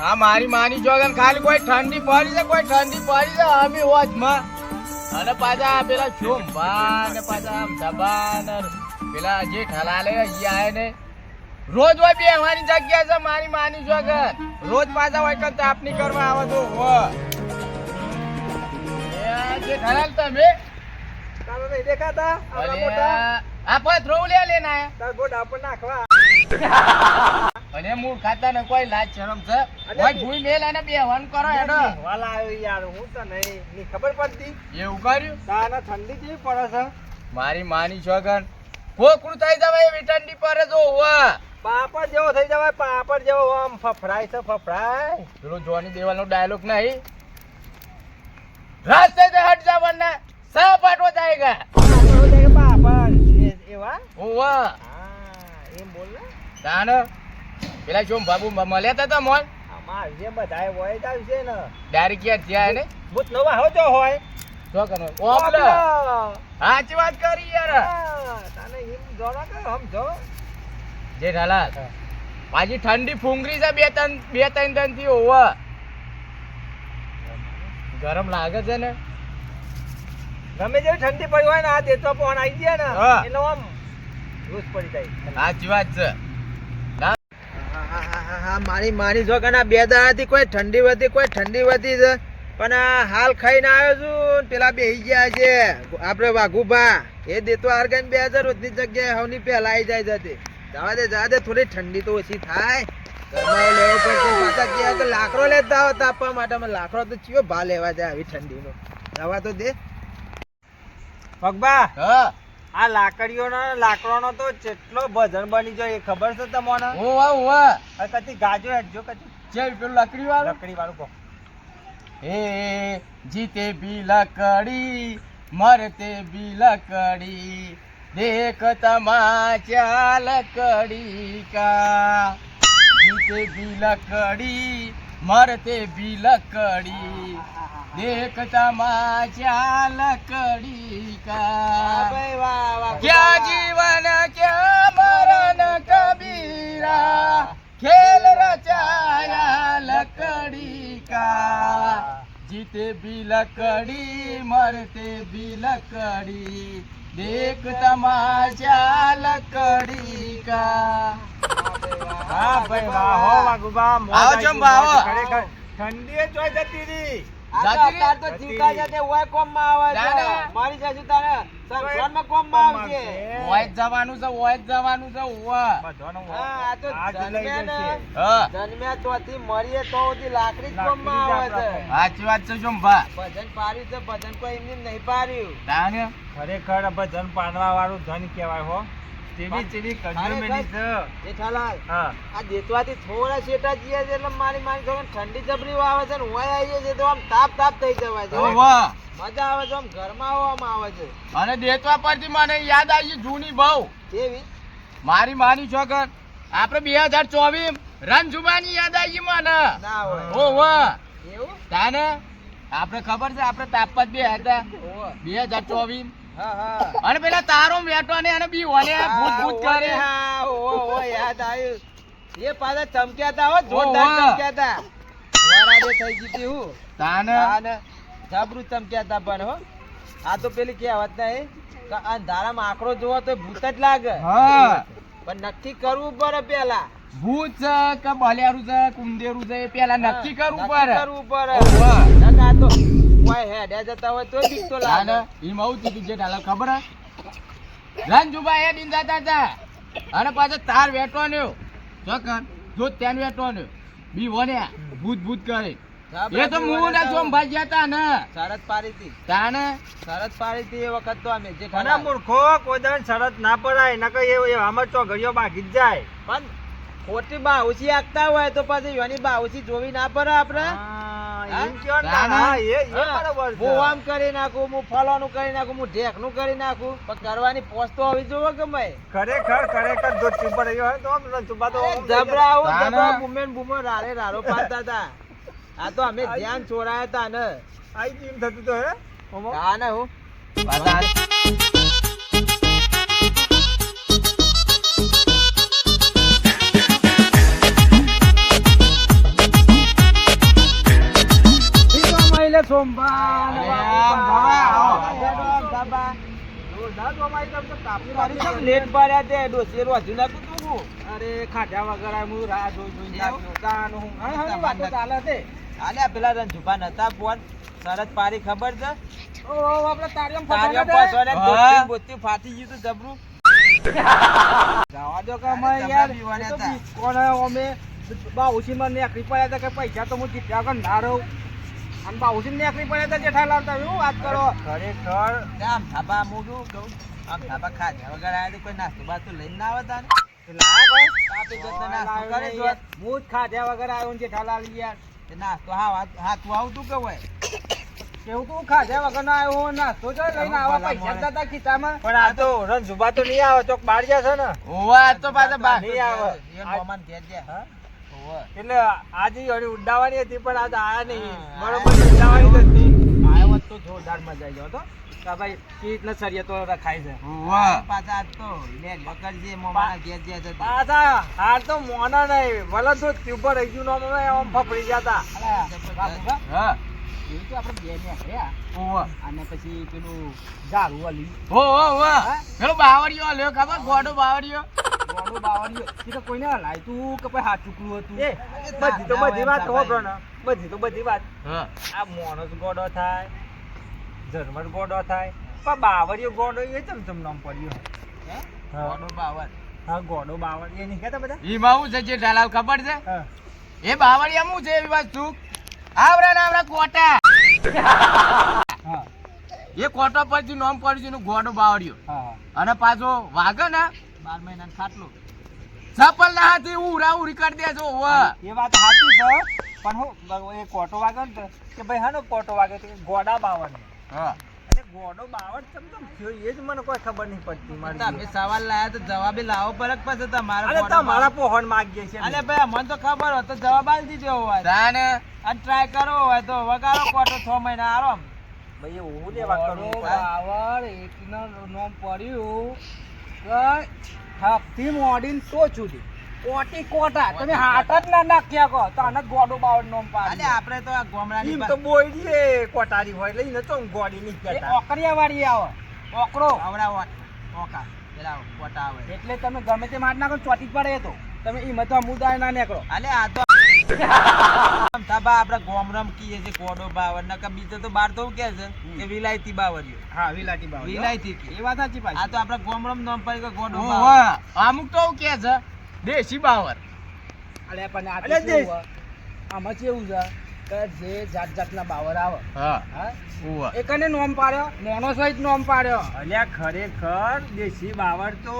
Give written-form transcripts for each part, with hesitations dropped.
હા મારી માની જોગન ખાલી કોઈ ઠંડી પડી છે કોઈ ઠંડી પડી છે અમે વોચમાં અને પાછા પેલા શોભા ને પાછા આમ ધબા ને પેલા જે ઠલાલે અહીંયા ને રોજ હોય બેહવાની જગ્યા છે મારી માની જોગન રોજ પાછા હોય કે તાપની કરવા આવે તો જે ઠલાલ તમે તારો નહીં દેખાતા આપણા મોટા આપણે ધ્રોવલિયા લેને આયા તાર ગોડ આપણ નાખવા અને મૂળ ખાતા ને કોઈ લાજ શરમ છે કોઈ ભૂઈ મેલ અને બેહવાનું કરો હેડો વાલા આવ્યો યાર હું તો નહીં ની ખબર પડતી એવું કર્યું તાના ઠંડી કેવી પડે છે મારી માની છોકન કોકરું થઈ જવાય એવી ઠંડી પર જો હોવા પાપડ જેવો થઈ જવાય પાપડ જેવો આમ ફફડાય છે ફફડાય પેલો જોની દેવાલનો ડાયલોગ નહીં રાસ્તે से हट जा वरना सब हट हो जाएगा પાપડ એવા હોવા હા એમ બોલ ને તાન પેલા જોમ બાબુ મળ્યા તા મોલ અમાર જે બધાય હોય જ આવશે ને ડાયરેક્ટ ક્યાં થયા ને ભૂત નવા હો જો હોય શું કરો ઓપલે સાચી વાત કરી યાર તને એમ જોડા કે હમ જો જે ઢાલાલ પાછી ઠંડી ફૂંગરી છે બે ત્રણ દન થી હોવા ગરમ લાગે છે ને ગમે જેવી ઠંડી પડી હોય ને આ દેતો પણ આવી ગયા ને હા. એનો આમ રોજ પડી જાય સાચી વાત છે મારી મારી જો કે બે દાડાથી કોઈ ઠંડી વધી છે પણ આ હાલ ખાઈને આવ્યો છું પેલા બેહી ગયા છે આપણે વાઘુભા એ દેતો આર્ગન 2000 રોજની જગ્યાએ હવની પહેલા આવી જાય જતી જવા દે થોડી ઠંડી તો ઓછી થાય ઘરમાં લેવો પડશે પાછા ગયા કે લાકડો લેતા આવો તાપવા માટે લાકડો તો ચિયો ભા લેવા જાય આવી ઠંડીનો દવા તો દે પગબા હા આ લાકડોનો તો જેટલો ભજન બની જાય એ ખબર છે તમને હોવા હોવા આ કતી ગાજો હેડજો કતી જે પેલું લકડી વાળું કહો हे जीते भी लकड़ी मरते भी लकड़ी देख तमाचा लकड़ी का जीते भी लकड़ी मरते भी लकड़ी देख तमाचा लकड़ी का क्या जीवन क्या मरण कबीरा खेल रचाया लकड़ी का जीते भी लकड़ी मरते भी लकड़ी देख तमाशा लकड़ी का હા ભાઈ વાહ હો વાગુબા આવો ચમ બાવો. ખરેખર ઠંડી જોઈ જતી રહી જાતી તો ચીકા જતે ઓય કોમ માં આવે છે જાને. મારી જાજુ તારે સંસાર માં કોમ માં આવશે ઓય જ જવાનું છે ઓવા બધાનો હા આ તો જન્મ્યા ને હા જન્મ્યા તોથી મરીએ તો સુધી લાકડી જ કોમ માં આવે છે સાચી વાત છે જોંભા ભજન પાર્યું છે ભજન કોઈ એમને નહીં પાર્યું તાને ખરેખર ભજન પાડવા વાળું ધન કહેવાય હો ચીડી કજમેલી છે જેઠાલાલ હા આ દેતવાથી થોડા શેટા જીયા છે એટલે મારી ખબર ઠંડી જબરી આવે છે ને હોય આવીએ છે તો આમ તાપ થઈ જવાય છે ઓવા મજા આવે છે આમ ઘરમાં આવવામાં આવે છે અને દેતવા પરથી મને યાદ આવી જૂની બહુ કેવી મારી માની છોકર આપણે 2024 રણજુબાની યાદ આવી મને ના હોય ઓવા એવું તાને આપણે ખબર છે આપણે તાપત બે હતા ઓહો. 2024 હા હા અને પેલા તારો મેટો ને અને બી ઓને ભૂત ભૂત કરે હા ઓ યાદ આવ્યું એ પાછા ચમક્યા તા હો જોરદાર ઓહો. ચમક્યા તા વરાડે થઈ ગઈ હું તાને અને જબરું ચમક્યા તા પણ હો આ તો પેલી કહેવત નહીં કે અંધારામાં આંકડો જોવો તો ભૂત જ લાગે હા પણ નક્કી કરવું પડે પેલા ભૂત છે કે બલિયારું છે કુંદેરું છે એ પેલા નક્કી કરવું પડે કરવું પડે ઓહો. નકર આ તો કોઈ હેડ્યા જતા હોય તો બીક તો તાને લાગે ઈ મઉ તીધી જે ડાલા ખબર હે રણજુબા એ દિન જાતા હતા અને પાછો તાર વેટવાનો ચોકન જો ત્યાં વેટવાનો બી વને ભૂત ભૂત કરે એ તો મું ના જોમ ભાગ્યા તા ને શરત પાડી હતી તાને શરત પાડી હતી એ વખત તો અમે જે ખરા મૂર્ખો કોઈ દન શરત ના પડાય નકર એ આમ તો ઘડિયો બાકી જ જાય પણ ખોટી બાઉસી આગતા હોય તો પછી યોની બાઉસી જોવી ના પડે આપણે એમ કયો ને હા એ બરાબર છે હું આમ કરી નાખું હું ફલાનું કરી નાખું હું ઢેકનું કરી નાખું પણ કરવાની પોસ્ટ તો હોવી જોવે કે મેં ખરેખર જો ચૂપા રહ્યો હોય તો ચૂપા તો જબરા આવું જબરા બુમેન રારે રારો પાડતા હતા આ તો અમે ધ્યાન ચોરાયા હતા ને આઈ કેમ થતું તો હે હા ને હું પાછા કાપી મારી કેમ લેટ પાડ્યા તે ડોસી રોજુ નાખું તું હું. અરે ખાધા વગર આ હું રાહ જોઈ નાખ્યો તાનું હું હા વાતો ચાલે છે. આલે પેલા રંજુભા નતા ફોન શરત પારી ખબર છે ઓ આપણે તારિયમ ફસાડે દોસ્તી બોસ્તી ફાટી ગયું તું જબરું જવા દો કે અમે યાર કોણ અમે બાઉસી માં નેકરી પડ્યા હતા કે પૈસા તો હું જીત્યા કર ના રહું અને બાઉસી નેકરી પડ્યા હતા જેઠાલાલ તમે શું વાત કરો ખરેખર આમ થાબા મોઢું કહું આમ થાબા ખાધા વગર આયા તો કોઈ નાસ્તો બાસ્તો લઈને ના આવતા ને હું જ ખાધા વગર આવ્યો ને જેઠાલાલ યાર નાસ્તો હા તું આવતું કે હોય કેવું તું ખાધા વગર ના આવ્યો નાસ્તો જો લઈને આવો પૈસા દાદા ખીચામાં પણ આ તો રંજુભા તો નહીં આવે ચોક બહાર જશે ને ઓવા તો પાછા બહાર નહીં આવે એ મોમાન કે દે હા એટલે આજે હળી ઉડાવવાની હતી પણ આજ આયા નહીં બરોબર ઉડાવવાની હતી આયો તો જોરદાર મજા આવી ગયો તો કે ભાઈ કીટ ને સરિયે તો રખાય છે ઓવા પાછા આજ તો લે લકરજી મોમાના ઘેર જે હતા પાછા હાર તો મોના નહીં ભલે તો ઉપર રહી ગયું નો આમ ફફડી જતા હા એવું તો આપણે બે ને હર્યા ઓવા અને પછી પેલું ઝાડુ વાલી પેલો બાવળિયો લ્યો ખબર ગોડો બાવળિયો એ તો કોઈને હલાય તું કે પછી હાથ ચૂકલું હતું બધી તો બધી વાત ખબર ને બધી વાત આ મોણસ ગોડો થાય જર્મન ગોડો થાય પણ બાવળિયો ગોડો એ ચમચમ નામ પડ્યો ગોડો બાવળ હા ગોડો બાવળ એ નહીં કહેતા બધા એમાં હું છે જે ઢાલાલ ખબર છે એ બાવળિયા હું છે એવી વસ્તુ આવરા ને આવરા કોટા હા એ કોટો પરથી નામ પડ્યું છે એનું ગોડો બાવળિયો હા અને પાછો વાગે ને 12 મહિના ખાટલો ચપલ ના હાથી ઉરા ઉરી કરી દેજો એ વાત સાચી છે પણ હું એ કોટો વાગે ને કે ભાઈ હાનો કોટો વાગે તો ગોડા બાવળ હા અને ગોડો બાવળ ચમચમ થયો એ જ મને કોઈ ખબર નહીં પડતી મારી તમે સવાલ લાયા તો જવાબે લાવો પરક પછી તમારે અરે તમારા પોહણ માંગીએ છે અરે ભાઈ મને તો ખબર હોય તો જવાબ આલી દીધો હોય તાને અને ટ્રાય કરો હોય તો વગાડો કોટો 6 મહિના આરામ ભાઈ એવું લેવા કરો બાવળ એકનો નામ પડ્યું કે હપ્તી મોડીન તો સુધી કોટી કોટા તમે હાથ જ ના નાખ્યા કહો તો આને ગોડો બાવળ નામ પાડી અલે આપણે તો આ ગોમડાની તો બોયડી એ કોટારી હોય લઈને તો ગોડી ની કહેતા ઓકરિયા વાળી આવે ઓકરો આવડા ઓકા પેલા કોટા આવે એટલે તમે ગમે તે માર નાખો ચોટી જ પડે તો તમે ઈ મતો મુદાય ના નીકળો અલે આ તો આમ થાબા આપણે ગોમરમ કીએ છે ગોડો બાવળ નકા બીજો તો બાર તો કે છે કે વિલાયતી બાવળિયો હા વિલાયતી બાવળ વિલાયતી એ વાત સાચી પાછી આ તો આપણે ગોમરમ નામ પડી કે ગોડો બાવળ અમુક તો કે છે દેશી બાવર અલે પણ આ તો કેવું આમાં કેવું છે કે જે જાત જાતના બાવર આવે હા હા ઓવા એકને નોમ પાડ્યો મોનો સહિત નોમ પાડ્યો અલ્યા ખરેખર દેશી બાવર તો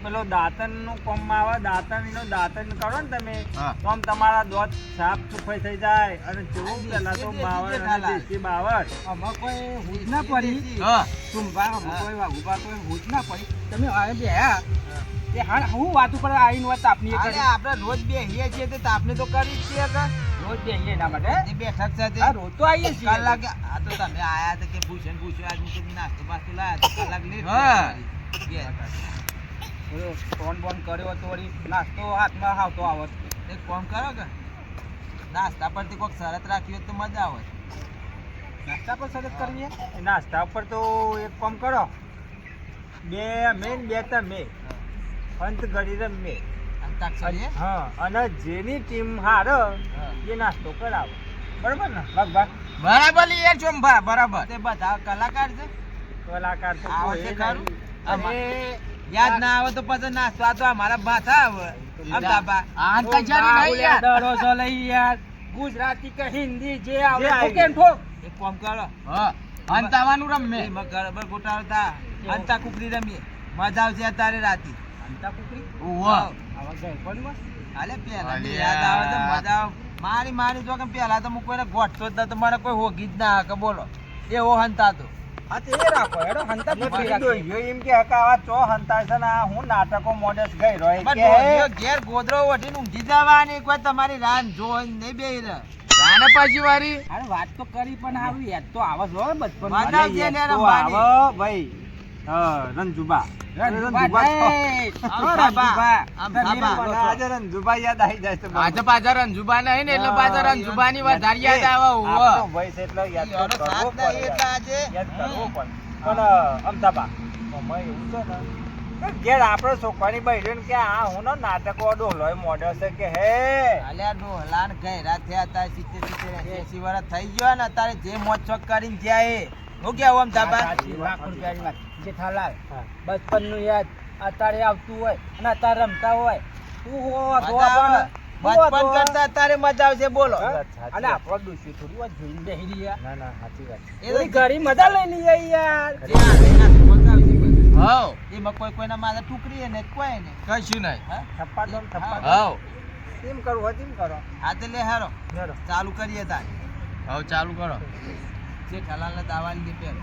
પેલો દાંતન નું કોમ આવે દાંતન કરો ને તમે તો આમ તમારા દોત સાફ સફાઈ થઈ જાય અને જેવું પેલા તો બાવર અને દેશી બાવર આમાં કોઈ હૂજ ના પડી હા સુંભા કોઈ વાઘુબા કોઈ હૂજ ના પડી તમે આ બેહ્યા તે હા હું વાત ઉપર આવીને વાત તાપની અરે આપણે રોજ બેહીએ છીએ તે તાપની તો કરી જ છીએ કે રોજ બેહીએ એના માટે એ બેઠક છે તે રોજ તો આવીએ છીએ કલાક આ તો તમે આયા તો કે પૂછ્યું આજ મુકે નાસ્તો બાસ્તો લાયા તો કલાક લેટ હા ફોન બોન કર્યો તો વળી નાસ્તો હાથમાં આવતો આવત એક કામ કરો કે નાસ્તા પરથી કોઈક શરત રાખી હોય તો મજા આવે નાસ્તા પર શરત કરવી નાસ્તા ઉપર તો એક કામ કરો બે મેન બે તમે અંત ઘડી રમે હા અને જેની ટીમ હારે એ નાસ્તો કરાવો બરાબર ને ભગવાન બરાબર યાર ચોંભા બરાબર તે બધા કલાકાર છે કલાકાર તો આવે ખરું અને યાદ ના આવે તો પછી નાસ્તો આ તો અમારા ભાષા આવે અમદાબા આન કચારી નહીં યાર ડરો છો લઈ યાર ગુજરાતી કે હિન્દી જે આવે ઠોકેન ઠોક એક કામ કરો હા અંતાવાનું રમે બરાબર ગોટાળતા અંતા કુકરી રમીએ મજા આવશે અત્યારે રાતી અંતા કુકરી ઓવા આવા ગઈ પણ હાલે પેલા યાદ આવે તો મજા મારી જો કે પેલા તો હું કોઈને ગોઠતો જ નતો મને કોઈ હોગી જ ના કે બોલો એવો હંતા તો હા તે રાખો હેડો હંતા ફરી રાખો એમ કે હકાવા ચો હંતા છે ને હું નાટકો મોડેસ ગઈ રોય કે ઘેર ગોદરો વઠીને ઊંઘી જવાની કોઈ તમારી રાન જો નહીં બેહી રહે રાને પાછી વારી અરે વાત તો કરી પણ હારું યાદ તો આવે જો બચપન માં આવે ભાઈ રંજુબા આજે રંજુબા યાદ આવી જાય છે આજે પાછા રંજુબા નહીં ને એટલે પાછા રંજુબા ની વધારે યાદ આવે ભાઈ છે એટલે યાદ કરવો પડે યાદ કરવો પણ અમદાબા આમાં એવું છે ને કે ઘેર આપણે છોકરાની બહેરીને કે આ હું નો નાટકો ડોલોય મોડે છે કે હે અલ્યા ડોહલાન ગયરા થયા અત્યારે 70 80 વર્ષ થઈ ગયો ને અત્યારે જે મોજ શોખ કરીને જ્યાં એ હું કેવું આમ તાબા લાખ રૂપિયાની વાત જેઠાલાલ બચપનનું યાદ અત્યારે આવતું હોય અને અત્યારે રમતા હોય તું હો તો પણ બચપન કરતા અત્યારે મજા આવશે બોલો અને આપણો દોસ્યો થોડી વાત જોઈને બેહી રહ્યા ના ના સાચી વાત એ થોડી ઘણી મજા લઈ લઈએ યાર હાઉ એમાં કોઈના માથે ટુકડી ને કોઈ ને કશું નહીં થપ્પા દો ને થપ્પા દો. હાઉ તેમ કરવું હોય તેમ કરો હા તે લે હારો હેરો. ચાલુ કરીએ તાર હાઉ ચાલુ કરો જે ઠલાલ ને દાવા લીધે પેલ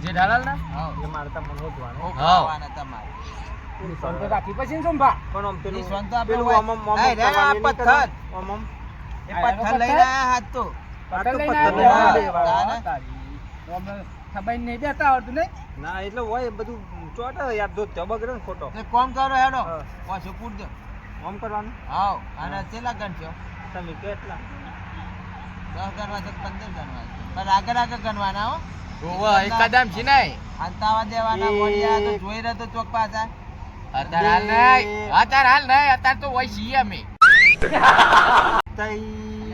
જે ઢાલાલ ના હા એ મારે તો મને હોતવાનું. ઓ હા. ખાવાના તમારે તો રાખી પછી ને સંભા પણ આમ પેલું નિશાન તો આપણે પેલું હોય. આમ આમ હા, રે, આ કરવાની નહીં પથ્થર. કરવાની. આમ આમ. એ પથ્થર લઈને આયા હાથ તો પટેલ લઈને પત્તા આવ્યા. લેવા. તાને. ખબર નહીં દેતા આવડતું નહીં ના એટલે હોય એ બધું ચોટે યાર દૂધ તો બગડે ને ખોટો તે કોમ કરો હેડો હા. પાછું પૂર દો આમ કરવાનું હાવ અને ચેલા ગણ છો તમે કેટલા 10 ગણવા છે 15 ગણવા છે. પણ આગળ આગળ ગણવાના હો ઓવા એક કદમ છે નહીં અંતાવા દેવાના મોડિયા તો જોઈ રહ્યો તો ચોક પાછા અત્યારે હાલ નહીં અત્યારે તો હોય છીએ અમે તઈ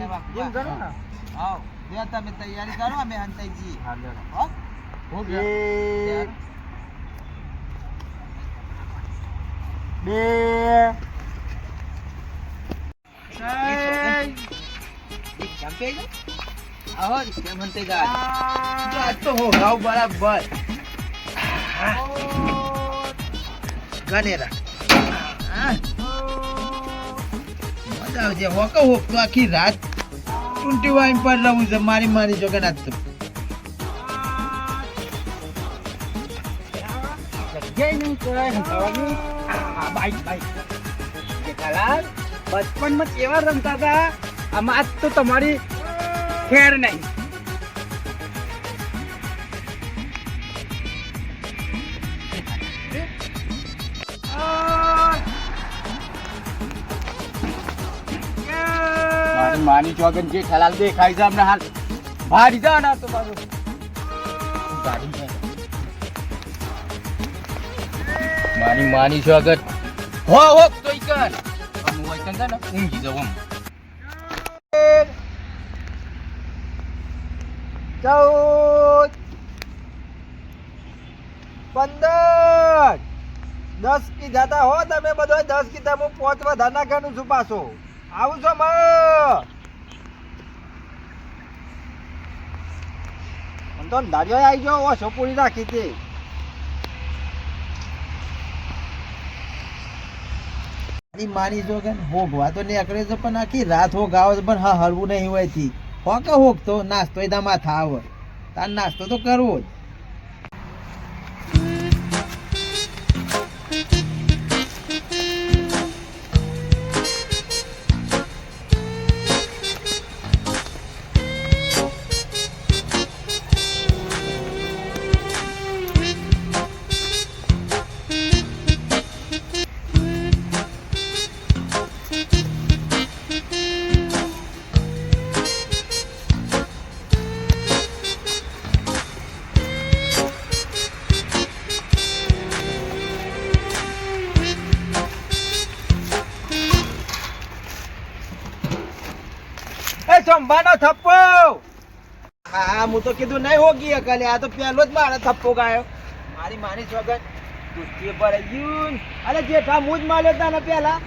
એમ કરો ને હાવ બે તમે તૈયારી કરો અમે હંતાઈજી હા લે હો હો એક બે ચંપે આહો કેમ હંતાઈ જા આ તો હો ગાવ બરાબર ગણેરા મજા આવશે હોકો હોક તો આખી રાત 21 પર રહું છે મારી જગન્નાથ તો જગ્યાએ નહીં કરાય હંતાવાની આ બાઈક જેઠાલાલ બચપનમાં કેવા રમતા હતા આમાં આજ તો તમારી ખેર નહીં માની ચોગન જે ખલાલ દેખાય છે અમને હાલ ભારી જા ના તો પાછું ગાડી છે માની ચોગન હો તો ઈ કર આમ હોય કન ને ઊંઘી જાવ આમ 14 15 10 કીધા તા હો તમે બધો 10 કીધા હું 5 વધારે નાખવાનું છું પાછો આવું છો મને તો દાડિયો આવી ગયો ઓછો પૂરી રાખી હતી મારી જોગન હોગવા તો નીકળે છે પણ આખી રાત હોગ આવે છે પણ હા હરવું નહીં હોય થી હોકે હોગ તો નાસ્તો એ માથા આવે તાર નાસ્તો તો કરવો જ એ સંભાનો થપ્પો હા હું તો કીધું નહીં હોગી અકલે આ તો પેલો જ મારે થપ્પો ગાયો મારી માની સોગન દુસ્તી પર ગયું અરે જેઠા હું જ માલ્યો તા ને પેલા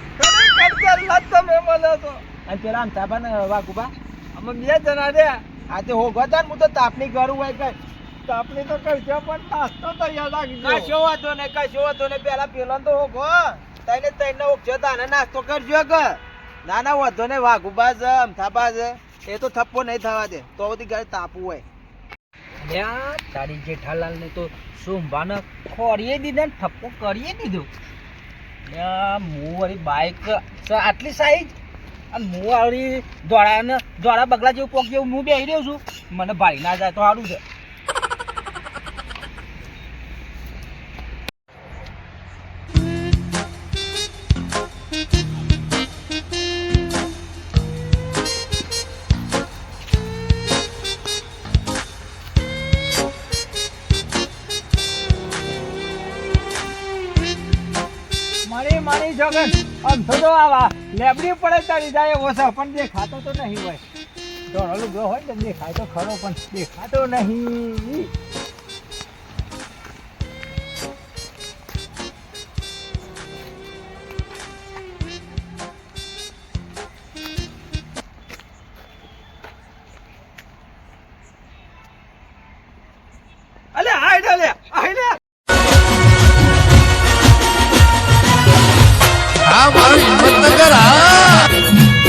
તમે મળ્યો તો અને પેલા આમ તાબા ને વાઘુબા અમે 2 જણા રહ્યા આ તે હોગો તા ને હું તો તાપની કરું હોય કઈ આપણે તો કરશે પણ નાસ્તો તો યાદ આવી ગયો કશો વાંધો નહીં કશો વાંધો નહીં પેલા પેલો તો હોગો તઈને તઈને ઓગજો તાને નાસ્તો કરજો કે ના ના વાંધો નહીં વાઘુબા છે અમથાબા છે એ તો થપ્પો નહીં થવા દે તો બધી ગાડી તાપવું હોય લ્યા તારી જેઠાલાલ ને તો સોમવાને ખોરીએ દીધા ને થપ્પો કરીએ દીધો લ્યા હું વળી બાઈક છે આટલી સાઈઝ અને હું વળી દોડા બગલા જેવું પોક જેવું હું બેસી રહ્યો છું મને ભારી ના જાય તો સારું છે છોકન આમ થોડો આવા લેબડી પડે તારી જાય એવો છે પણ દેખાતો તો નહીં હોય ધોળો લુગડો હોય ને દેખાય તો ખરો પણ દેખાતો નહીં